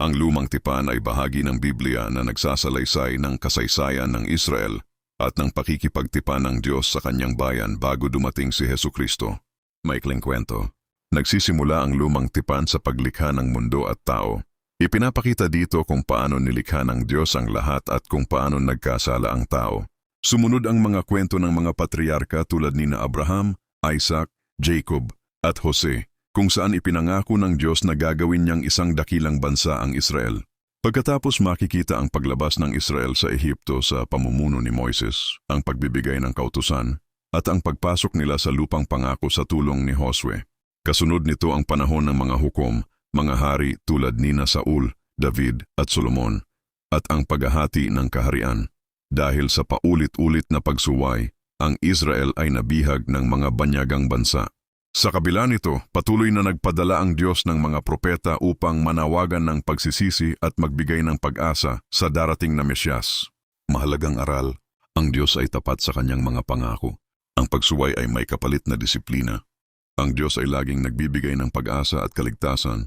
Ang Lumang Tipan ay bahagi ng Biblia na nagsasalaysay ng kasaysayan ng Israel at ng pakikipagtipan ng Diyos sa kanyang bayan bago dumating si Hesukristo. Maikling kwento. Nagsisimula ang Lumang Tipan sa paglikha ng mundo at tao. Ipinapakita dito kung paano nilikha ng Diyos ang lahat at kung paano nagkasala ang tao. Sumunod ang mga kwento ng mga patriarka tulad ni Abraham, Isaac, Jacob at Jose, kung saan ipinangako ng Diyos na gagawin niyang isang dakilang bansa ang Israel. Pagkatapos makikita ang paglabas ng Israel sa Ehipto sa pamumuno ni Moises, ang pagbibigay ng kautusan, at ang pagpasok nila sa lupang pangako sa tulong ni Josue. Kasunod nito ang panahon ng mga hukom, mga hari tulad ni Saul, David at Solomon, at ang paghahati ng kaharian. Dahil sa paulit-ulit na pagsuway, ang Israel ay nabihag ng mga banyagang bansa. Sa kabila nito, patuloy na nagpadala ang Diyos ng mga propeta upang manawagan ng pagsisisi at magbigay ng pag-asa sa darating na Mesyas. Mahalagang aral, ang Diyos ay tapat sa kanyang mga pangako. Ang pagsuway ay may kapalit na disiplina. Ang Diyos ay laging nagbibigay ng pag-asa at kaligtasan,